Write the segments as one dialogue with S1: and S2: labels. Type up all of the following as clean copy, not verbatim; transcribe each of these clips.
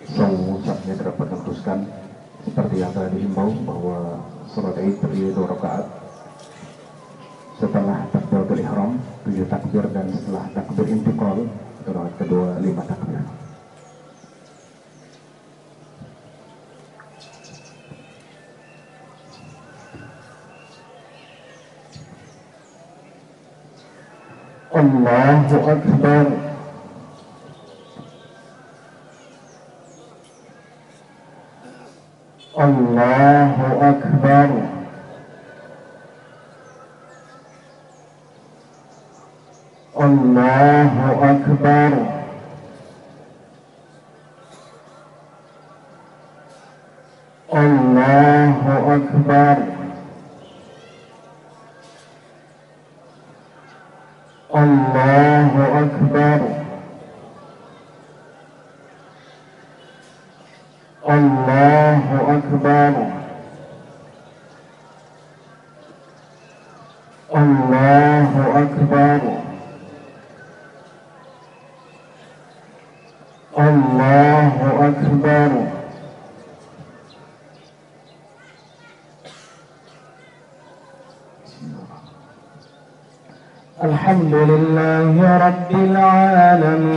S1: Saatnya dapat meneruskan seperti yang telah dihimbau bahwa salat Id terdiri 2 rakaat. Setelah takbiratul ihram 7 takbir, dan setelah takbir intiqal rakaat kedua 5 takbir. Allahu Akbar. Allahu Akbar. Allahu Akbar. Allahu Akbar. Allahu Akbar. Allahu Akbar. Allahu Akbar. Allahu Akbar. Alhamdulillahi Rabbil Alamin,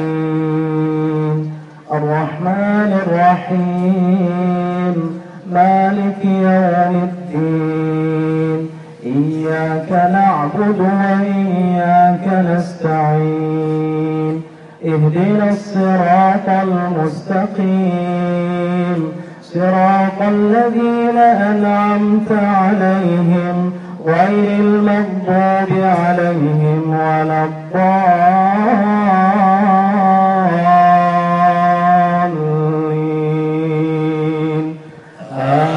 S1: Ar-Rahmanir Rahim, Maliki Yawmiddin, Iyyaka na'budu wa iyyaka nasta'in, Ihdinas siratal mustaqim, siratal ladzina an'amta 'alaihim ghairil maghdubi 'alaihim waladdallin. Amin.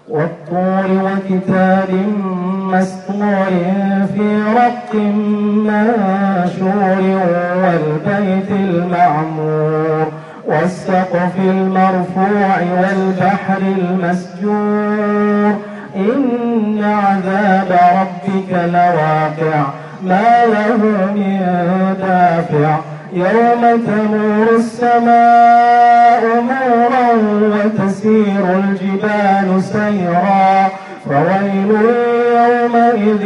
S1: Wat-turi wa kitabin masṭurin fi raqqin manshurin wal baytil ma'mur والسقف المرفوع والبحر المسجور إن عذاب ربك لواقع ما له من دافع يوم تمور السماء مورا وتسير الجبال سيرا فويل يومئذ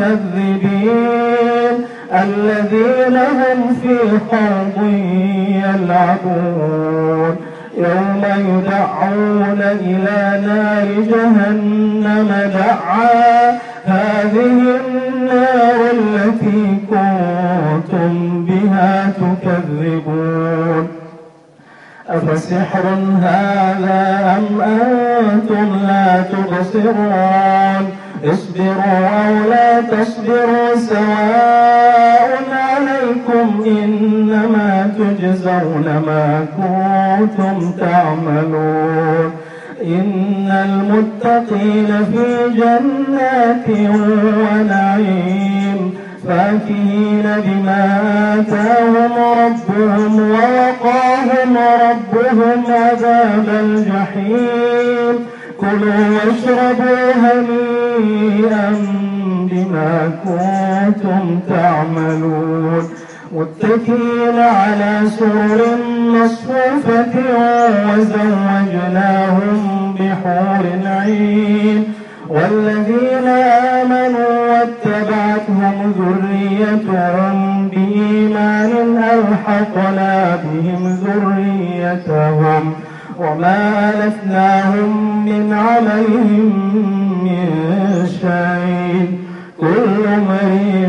S1: للمكذبين الذين هم في خوض يلعبون يوم يدعون إلى نار جهنم دعا هذه النار التي كنتم بها تكذبون أفسحر هذا أم أنتم لا تبصرون اصبروا أو لا تصبروا سواء عليكم إنما تجزون ما كنتم تعملون إن المتقين في جنات ونعيم فاكهين بما آتاهم ربهم ووقاهم ربهم عذاب الجحيم كلوا واشربوا هنيئا بما كنتم تعملون متكئين على سرر مصفوفة وزوجناهم بحور عين والذين آمنوا واتبعتهم ذريتهم بإيمان ألحقنا بهم ذريتهم وما ألفناهم من عملهم من شيء كل امرئ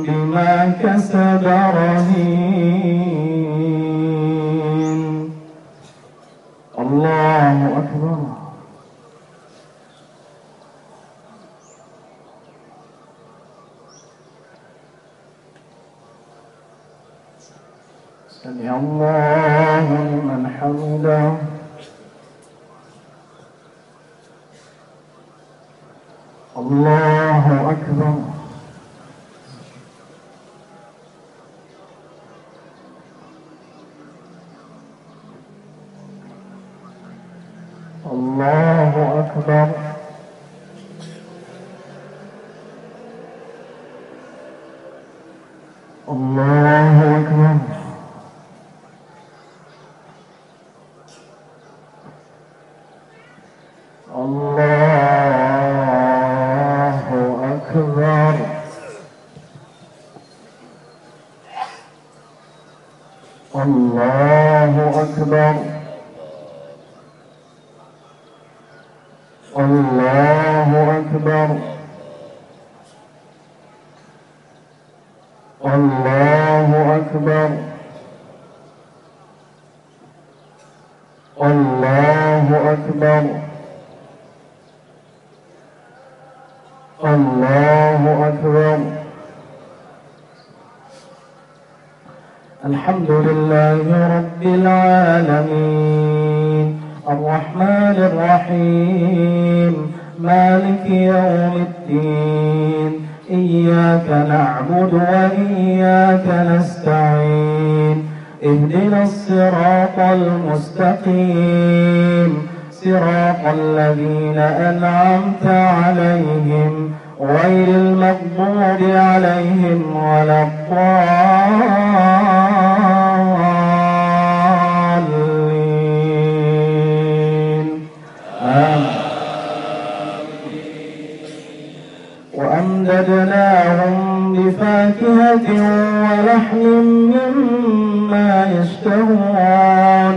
S1: بما كسب رهين. الله أكبر. سمع الله لمن حمده. الله أكبر. الله أكبر. الله أكبر. الله أكبر. الله أكبر. الله أكبر. الله أكبر. الله أكبر. الله أكبر. الحمد لله رب العالمين الرحمن الرحيم مالك يوم الدين إياك نعبد وإياك نستعين اهدنا الصراط المستقيم صراط الذين أنعمت عليهم غير المغضوب عليهم ولا الضالين آمين. وأمددناهم بفاكهة ولحم مما يشتهون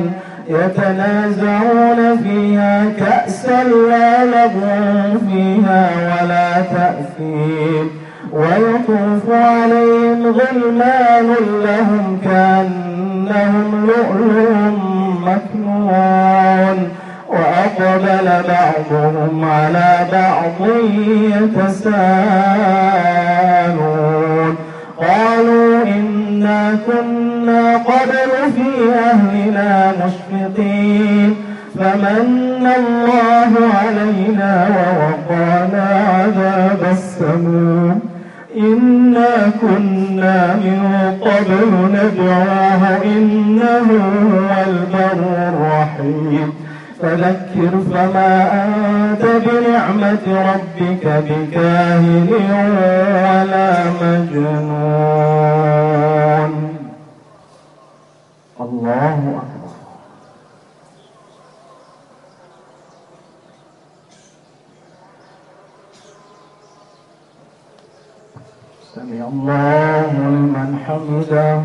S1: يتنازعون فيها كأسا لا لغو فيها ولا تأثيم ويطوف عليهم غلمان لهم كأنهم لؤلؤ مكنون وأقبل بعضهم على بعض يتساءلون قالوا إنا كنا قبل في أهلنا مشفقين فمن الله علينا ووقانا عذاب السموم إنا كنا من قبل ندعوه إنه هو البر الرحيم فذكر فما أنت بنعمة ربك بكاهن ولا مجنون. الله أكبر. سمع الله لمن حمده.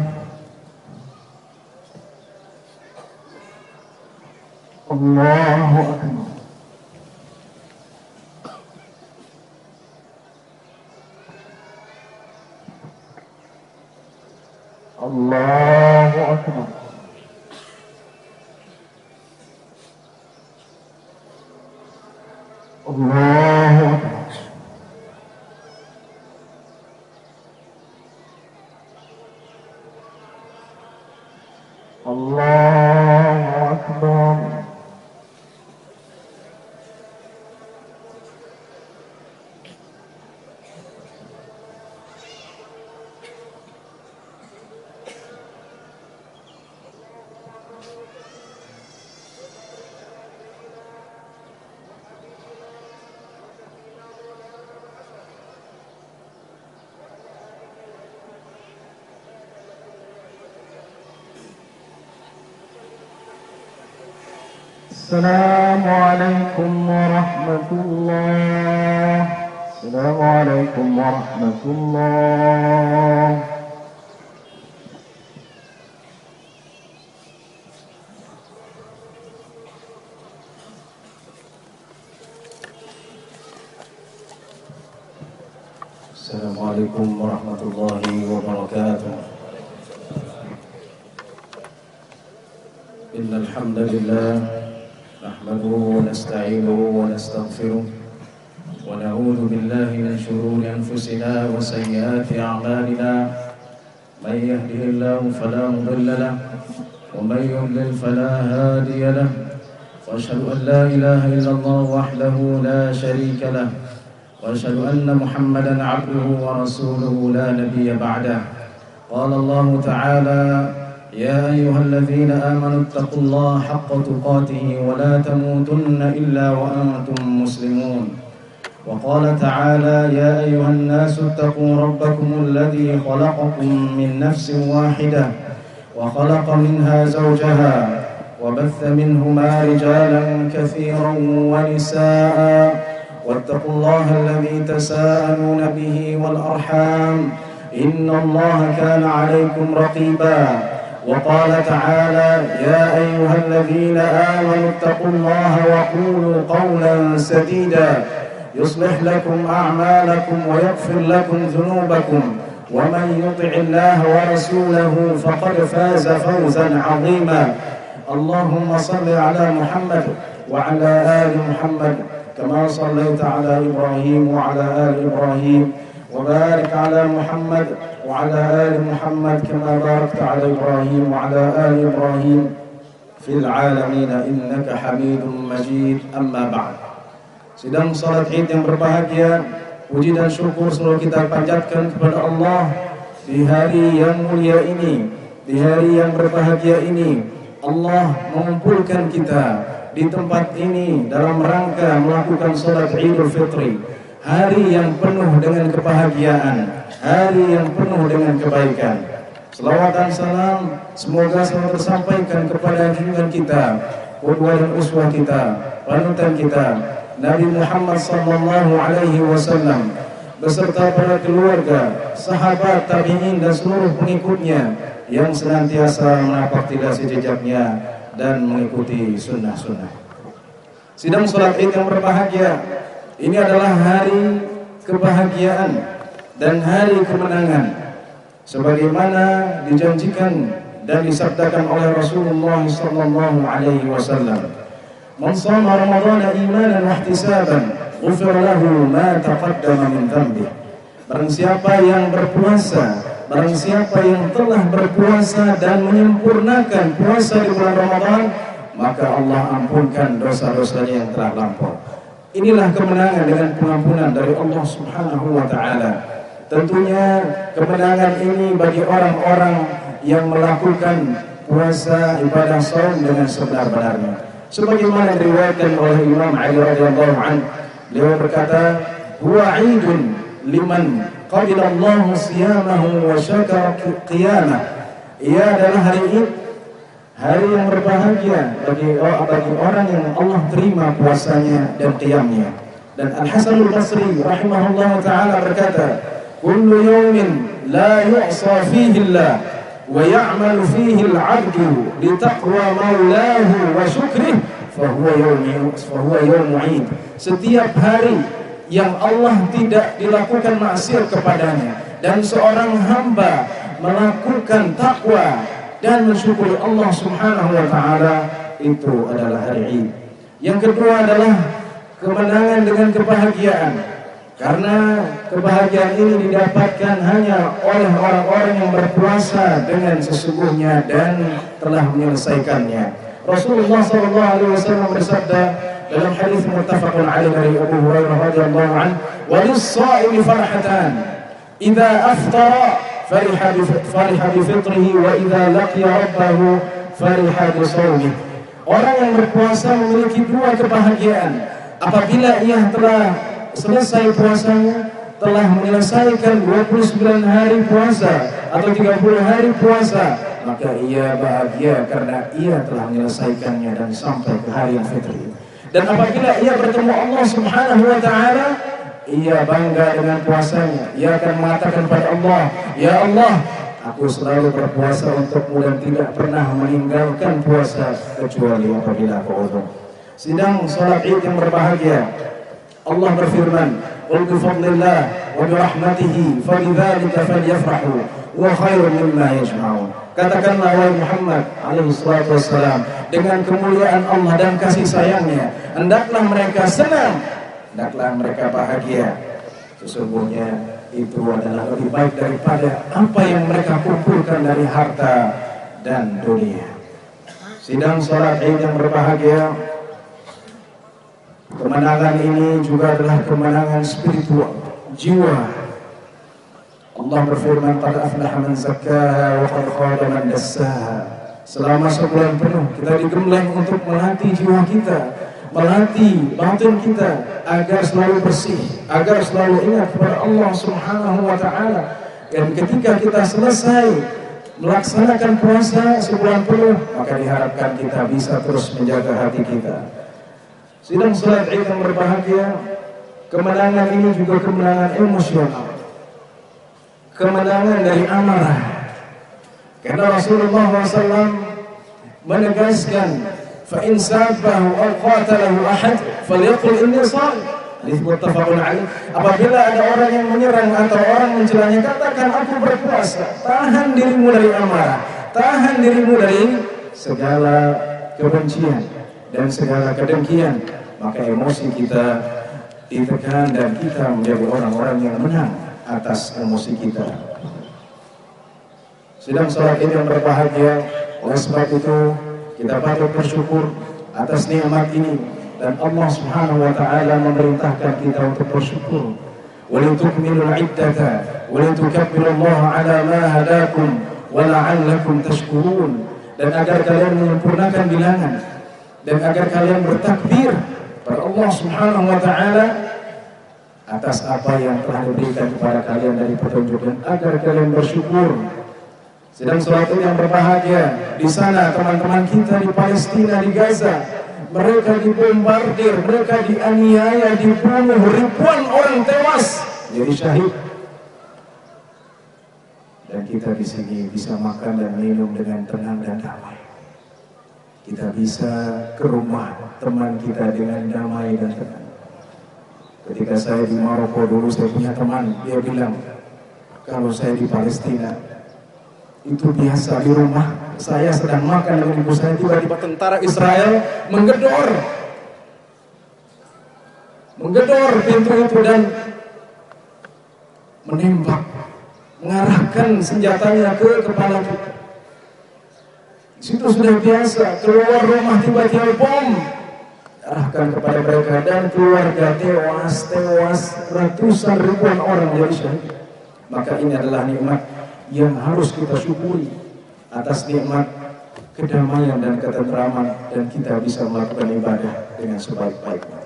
S1: الله أكبر. الله أكبر. الله أكبر. الله أكبر. السلام عليكم ورحمة الله. السلام عليكم ورحمة الله. السلام عليكم ورحمة الله وبركاته. إن الحمد لله نحمده ونستعينه ونستغفره ونعوذ بالله من شرور أنفسنا وسيئات أعمالنا من يهده الله فلا مضل له ومن يضلل فلا هادي له وأشهد أن لا إله إلا الله وحده لا شريك له وأشهد أن محمدا عبده ورسوله لا نبي بعده. قال الله تعالى يا أيها الذين آمنوا اتقوا الله حق تقاته ولا تموتن إلا وأنتم مسلمون. وقال تعالى يا أيها الناس اتقوا ربكم الذي خلقكم من نفس واحدة وخلق منها زوجها وبث منهما رجالا كثيرا ونساء واتقوا الله الذي تساءلون به والأرحام إن الله كان عليكم رقيبا وقال تعالى يا أيها الذين آمنوا اتقوا الله وقولوا قولا سديدا يصلح لكم أعمالكم ويغفر لكم ذنوبكم ومن يطع الله ورسوله فقد فاز فوزا عظيما اللهم صل على محمد وعلى آل محمد كما صليت على إبراهيم وعلى آل إبراهيم وبارك على محمد وعلى آل محمد كما باركت على إبراهيم وعلى آل إبراهيم في العالمين إنك حميد مجيد أما بعد. Sidang salat Id yang berbahagia, puji dan syukur selalu kita panjatkan kepada Allah di hari yang mulia ini, di hari yang berbahagia ini. Allah mengumpulkan kita di tempat ini dalam rangka melakukan salat Idul Fitri, hari yang penuh dengan kebahagiaan, hari yang penuh dengan kebaikan. Selawat dan salam semoga selalu tersampaikan kepada junjungan kita, qudwah dan uswah kita, panutan kita, Nabi Muhammad sallallahu alaihi wasallam beserta para keluarga, sahabat, tabi'in dan seluruh pengikutnya yang senantiasa menapak tilasi jejaknya dan mengikuti sunnah-sunnah. Sidang salat Id yang berbahagia, ini adalah hari kebahagiaan dan hari kemenangan sebagaimana dijanjikan dan disabdakan oleh Rasulullah sallallahu alaihi wasallam. Man shama Ramadhana imanan wa ihtisaban ghufira lahu ma taqaddama min dhanbi. Barang siapa yang berpuasa, barang siapa yang telah berpuasa dan menyempurnakan puasa di bulan Ramadan, maka Allah ampunkan dosa-dosanya yang telah lampau. Inilah kemenangan dengan pengampunan dari Allah Subhanahu wa taala. Tentunya kemenangan ini bagi orang-orang yang melakukan puasa ibadah shaum dengan sebenar-benarnya. Sebagaimana diriwayatkan oleh Imam Ali radhiyallahu anhu, beliau berkata, "Huwa 'idun liman qabila Allahu siyamahu wa syakara qiyamah." Ia adalah hari Id, hari yang berbahagia bagi orang yang Allah terima puasanya dan qiyamnya. Dan Al-Hasan Al-Basri rahimahullah taala berkata, "Kullu yawmin la yu'sa fihi Allah wa ya'malu fihi al-'abdu li taqwa maulahu wa syukrih fa huwa yawmu 'id." Setiap hari yang Allah tidak dilakukan maksiat kepadanya dan seorang hamba melakukan takwa dan mensyukuri Allah Subhanahu wa taala, itu adalah hari Id. Yang kedua adalah kemenangan dengan kebahagiaan. Karena kebahagiaan ini didapatkan hanya oleh orang-orang yang berpuasa dengan sesungguhnya dan telah menyelesaikannya. Rasulullah SAW bersabda dalam hadis muttafaqun alaih dari Abu Hurairah radhiyallahu anhu, "Walis-sha'imi farhatan, idza aftara fariha bi fitrihi wa idza laqiya rabbahu fariha bi shawmihi." Orang yang berpuasa memiliki dua kebahagiaan. Apabila ia telah selesai puasanya, telah menyelesaikan 29 hari puasa atau 30 hari puasa, maka ia bahagia karena ia telah menyelesaikannya dan sampai ke hari yang fitri. Dan apabila ia bertemu Allah Subhanahu wa taala, ia bangga dengan puasanya. Ia akan mengatakan kepada Allah, "Ya Allah, aku selalu berpuasa untukmu dan tidak pernah meninggalkan puasa kecuali apabila aku uzur." Sidang salat Id yang berbahagia, Allah berfirman, "Qul bi fadlillah wa bi rahmatihi fabidzalika falyafrahu wa khairun mimma yajma'un." Katakanlah wahai Muhammad alaihi salatu wassalam, dengan kemuliaan Allah dan kasih sayangnya, hendaklah mereka senang, hendaklah mereka bahagia. Sesungguhnya itu adalah lebih baik daripada apa yang mereka kumpulkan dari harta dan dunia. Sidang salat Id yang berbahagia, kemenangan ini juga adalah kemenangan spiritual, jiwa. Allah berfirman, "Qad aflaha man zakkaha wa qad khaba man dassaha." Selama sebulan penuh kita digembleng untuk melatih jiwa kita melatih batin kita agar selalu bersih, agar selalu ingat kepada Allah Subhanahu wa Ta'ala. Dan ketika kita selesai melaksanakan puasa sebulan penuh, maka diharapkan kita bisa terus menjaga hati kita. Sidang salat Id yang berbahagia, kemenangan ini juga kemenangan emosional, kemenangan dari amarah. Karena Rasulullah SAW menegaskan, فَإِنْ سَابَّهُ أَوْ قَاتَلَهُ أَحَدٌ فَلْيَقُلْ إِنِّي صَائِمٌ. Hadits muttafaqun alaih. Apabila ada orang yang menyerang atau orang mencelanya, katakan aku berpuasa. Tahan dirimu dari amarah, tahan dirimu dari segala kebencian dan segala kedengkian. Maka emosi kita ditekan dan kita menjadi orang-orang yang menang atas emosi kita. Sidang salat Id yang berbahagia, oleh sebab itu kita patut bersyukur atas nikmat ini, dan Allah Subhanahu wa Ta'ala memerintahkan kita untuk bersyukur. Walitukmilul iddata walitukabbirullaha ala ma hadakum wa la'allakum tashkurun. Dan agar kalian menyempurnakan bilangan dan agar kalian bertakbir kepada Allah Subhanahu wa Ta'ala atas apa yang telah diberikan kepada kalian dari petunjuk, dan agar kalian bersyukur. Sedang salat Id yang berbahagia, di sana teman-teman kita di Palestina, di Gaza, mereka dibombardir, mereka dianiaya, dibunuh, ribuan orang tewas jadi syahid. Dan kita di sini bisa makan dan minum dengan tenang dan damai. Kita bisa ke rumah teman kita dengan damai dan tenang. Ketika saya di Maroko dulu, saya punya teman, dia bilang, kalau saya di Palestina itu biasa, di rumah saya sedang makan dengan ibu saya, tiba-tiba tentara Israel menggedor pintu itu dan menembak, mengarahkan senjatanya ke kepala kita. Situ sudah biasa, keluar rumah tiba-tiba bom arahkan kepada mereka, dan keluarga tewas, ratusan ribuan orang menjadi syahid. Maka ini adalah nikmat yang harus kita syukuri, atas nikmat kedamaian dan ketentraman, dan kita bisa melakukan ibadah dengan sebaik-baiknya.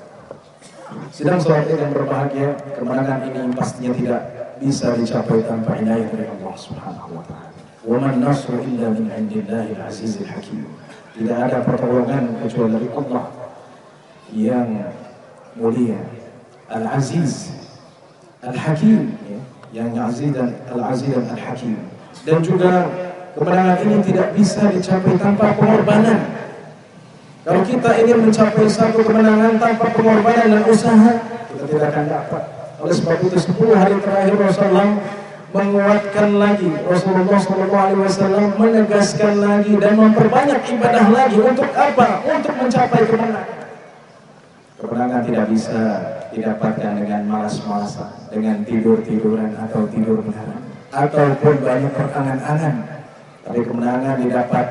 S1: Sidang salat Id yang berbahagia, kemenangan ini pastinya tidak bisa dicapai tanpa inayah dari Allah Subhanahu wa Ta'ala. Wa man nasru illa min 'indillahil 'azizil hakim. Tidak ada pertolongan kecuali dari Allah yang mulia, Al-Aziz, Al-Hakim, yang Aziz dan Al-Aziz dan Al-Hakim. Dan juga kemenangan ini tidak bisa dicapai tanpa pengorbanan. Kalau kita ingin mencapai satu kemenangan tanpa pengorbanan dan usaha, kita tidak akan dapat. Oleh sebab itu 10 hari terakhir Rasulullah menguatkan lagi, Rasulullah SAW menegaskan lagi dan memperbanyak ibadah lagi. Untuk apa? Untuk mencapai kemenangan. Kemenangan tidak bisa didapatkan dengan malas-malasan, dengan tidur-tiduran atau tidur benaran, ataupun banyak berangan-angan. Tapi kemenangan didapat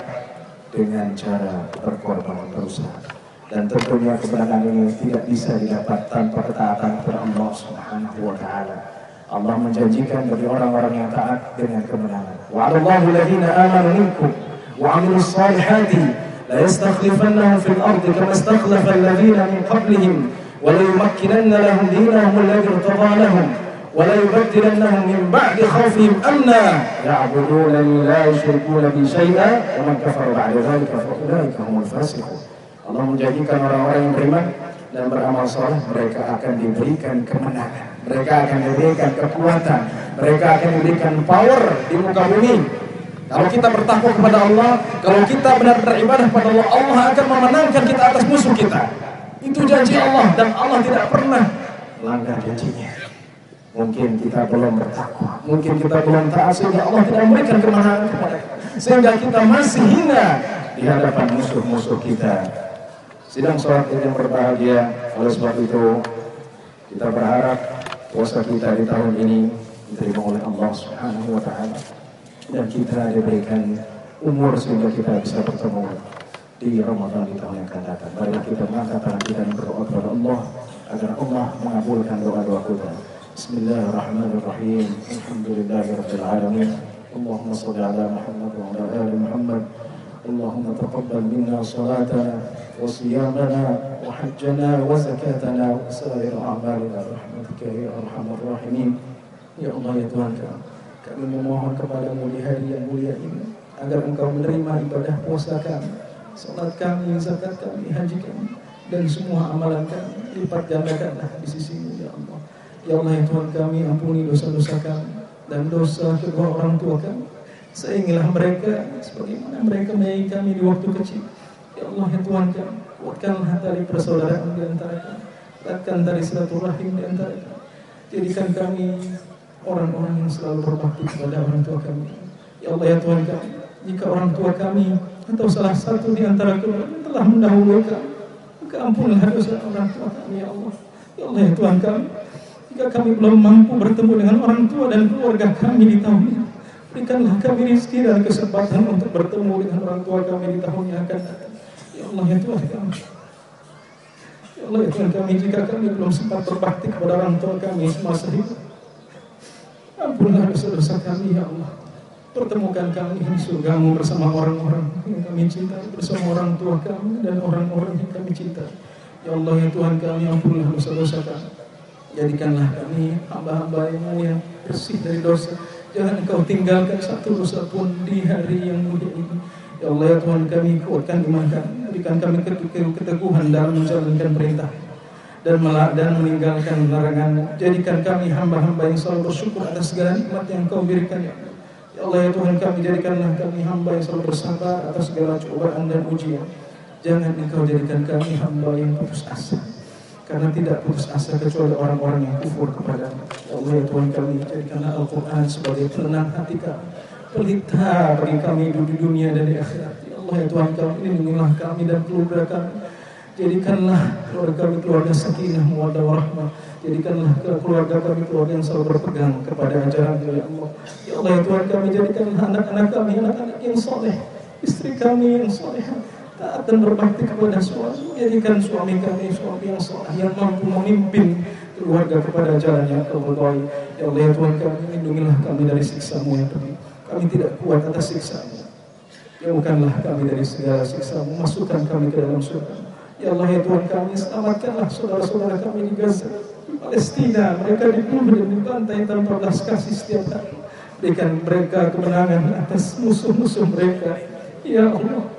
S1: dengan cara berkorban, berusaha. Dan tentunya kemenangan ini tidak bisa didapat tanpa ketaatan kepada Allah Subhanahu wa Ta'ala. Allah menjanjikan bagi orang-orang yang taat dengan kemenangan. Wa'adallahu alladhina amanu minkum wa 'amilus salihati la yastakhlifannahum fil ardi kama istakhlafa alladhina min qablihim wa la yumakkinanna lahum dinahum alladhi irtada lahum wa la yubaddilannahum min ba'di khawfihim amna ya'budunani la yushrikuna bi syai'an wa man kafara ba'da dhalika fa ulaika humul fasiqun. Allah menjanjikan orang-orang yang beriman dan beramal saleh, mereka akan diberikan kemenangan, mereka akan diberikan kekuatan, mereka akan diberikan power di muka bumi. Kalau kita bertakwa kepada Allah, kalau kita benar-benar ibadah kepada Allah, Allah akan memenangkan kita atas musuh kita. Itu janji Allah, dan Allah tidak pernah melanggar janjinya. Mungkin kita belum bertakwa, mungkin kita belum taat, sehingga Allah tidak memberikan kemenangan kepada kita, sehingga kita masih hina di hadapan musuh-musuh kita. Sidang salat Id yang berbahagia, oleh sebab itu kita berharap puasa kita di tahun ini diterima oleh Allah Subhanahu wa Ta'ala, dan kita diberikan umur sehingga kita bisa bertemu di Ramadan di tahun yang akan datang. Marilah kita mengangkat tangan kita dan berdoa kepada Allah agar Allah mengabulkan doa-doa kita. Bismillahirrahmanirrahim. Alhamdulillahirabbil alamin. Allahumma shalli ala Muhammad wa ala ali Muhammad اللهم تقبل منا صلاتنا وصيامنا وحجنا وزكاتنا وسائر أعمالنا برحمتك يا أرحم الراحمين. Ya Allah ya Tuhan kami memohon kepadamu di hari yang mulia ini agar Engkau menerima ibadah puasa kami, salat kami, zakat kami, haji kami, dan semua amalan kami. Lipat gandakanlah di sisi-Mu ya Allah. Ya Allah ya Tuhan kami, ampuni dosa-dosa kami dan dosa kedua orang tua kami. Sayangilah mereka sebagaimana mereka menyayangi kami di waktu kecil. Ya Allah ya Tuhan kami, kuatkanlah tali persaudaraan di antara kami, kuatkan tali silaturahim di antara kami. Jadikan kami orang-orang yang selalu berbakti kepada orang tua kami. Ya Allah ya Tuhan kami, jika orang tua kami atau salah satu di antara keluarga telah mendahului kami, maka ampunlah dosa orang tua kami ya Allah. Ya Allah ya Tuhan kami, jika kami belum mampu bertemu dengan orang tua dan keluarga kami di tahun ini, berikanlah kami rezeki dan kesempatan untuk bertemu dengan orang tua kami di tahun yang akan datang. Ya Allah ya Tuhan kami, ya Allah ya Tuhan kami, jika kami belum sempat berbakti kepada orang tua kami semasa hidup, ampunlah dosa-dosa kami ya Allah. Pertemukan kami di surga-Mu bersama orang-orang yang kami cintai, bersama orang tua kami dan orang-orang yang kami cintai. Ya Allah ya Tuhan kami, ampunlah dosa-dosa kami. Jadikanlah kami hamba-hamba-Mu yang bersih dari dosa. Jangan Engkau tinggalkan satu dosa pun di hari yang mulia ini. Ya Allah ya Tuhan kami, kuatkan iman kami, berikan kami keteguhan dalam menjalankan perintah dan meninggalkan larangan-Mu. Jadikan kami hamba-hamba yang selalu bersyukur atas segala nikmat yang Engkau berikan ya Allah. Ya Allah ya Tuhan kami, jadikanlah kami hamba yang selalu bersabar atas segala cobaan dan ujian. Jangan Engkau jadikan kami hamba yang putus asa, karena tidak putus asa kecuali orang-orang yang kufur kepada-Mu. Ya Allah ya Tuhan kami, jadikanlah Al-Quran sebagai penenang hati kami, pelita bagi kami di dunia dan di akhirat. Ya Allah ya Tuhan kami, lindungilah kami dan keluarga kami. Jadikanlah keluarga kami keluarga sakinah, mawaddah warahmah. Jadikanlah keluarga kami keluarga yang selalu berpegang kepada ajaran-Mu ya Allah. Ya Allah ya Tuhan kami, jadikanlah anak-anak kami anak-anak yang soleh, istri kami yang soleh, taat dan berbakti kepada suami. Jadikan suami kami suami yang soleh, yang mampu memimpin keluarga kepada jalan yang Kau ridhai. Ya Allah ya Tuhan kami, lindungilah kami dari siksa-Mu yang pedih. Kami tidak kuat atas siksa-Mu. Jauhkanlah kami dari segala siksa-Mu, masukkan kami ke dalam surga. Ya Allah ya Tuhan kami, selamatkanlah saudara-saudara kami di Gaza, di Palestina. Mereka dibunuh dan dibantai tanpa belas kasih setiap hari. Berikan mereka kemenangan atas musuh-musuh mereka. Ya Allah,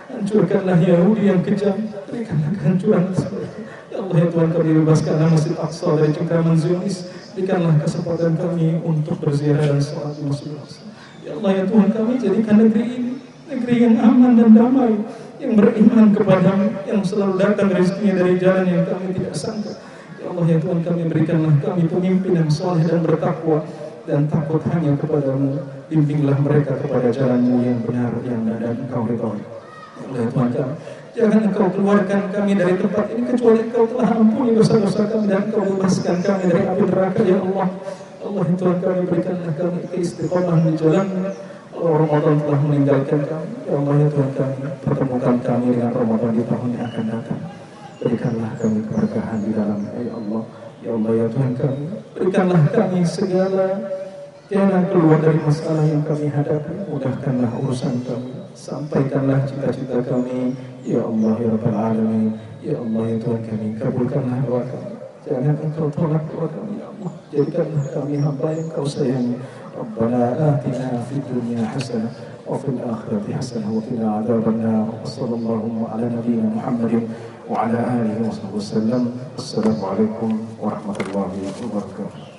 S1: hancurkanlah Yahudi yang kejam, berikanlah kehancuran atas mereka. Ya Allah ya Tuhan kami, bebaskanlah Masjid Aqsa dari cengkraman Zionis. Berikanlah kesempatan kami untuk berziarah dan sholat di Masjid Aqsa. Ya Allah ya Tuhan kami, jadikan negeri ini negeri yang aman dan damai, yang beriman kepada-Mu, yang selalu datang rezekinya dari jalan yang kami tidak sangka. Ya Allah ya Tuhan kami, berikanlah kami pemimpin yang saleh dan bertakwa dan takut hanya kepada-Mu. Bimbinglah mereka kepada jalan-Mu yang benar, yang dan Engkau ridhai. Ya Allah ya Tuhan kami, jangan Engkau keluarkan kami dari tempat ini kecuali Engkau telah ampuni dosa-dosa kami dan Engkau bebaskan kami dari api neraka ya Allah. Allah ya Tuhan kami, berikanlah kami keistiqomah di jalan-Mu. Ramadan telah meninggalkan kami. Ya Allah ya Tuhan kami, pertemukan kami dengan Ramadan di tahun yang akan datang. Berikanlah kami keberkahan di dalam ya Allah. Ya Allah ya Tuhan kami, berikanlah kami segala jalan keluar dari masalah yang kami hadapi. Mudahkanlah urusan kami, sampaikanlah cita-cita kami. Ya Allah ya Rabbal Alamin. Ya Allah ya Tuhan kami, kabulkanlah doa kami. Jangan Engkau tolak doa kami ya Allah. Jadikanlah kami hamba yang Kau sayangi. ربنا آتنا في الدنيا حسنة وفي الآخرة حسنة وقنا عذاب النار. وصلى الله على نبينا محمد وعلى آله وصحبه وسلم. السلام عليكم ورحمة الله وبركاته.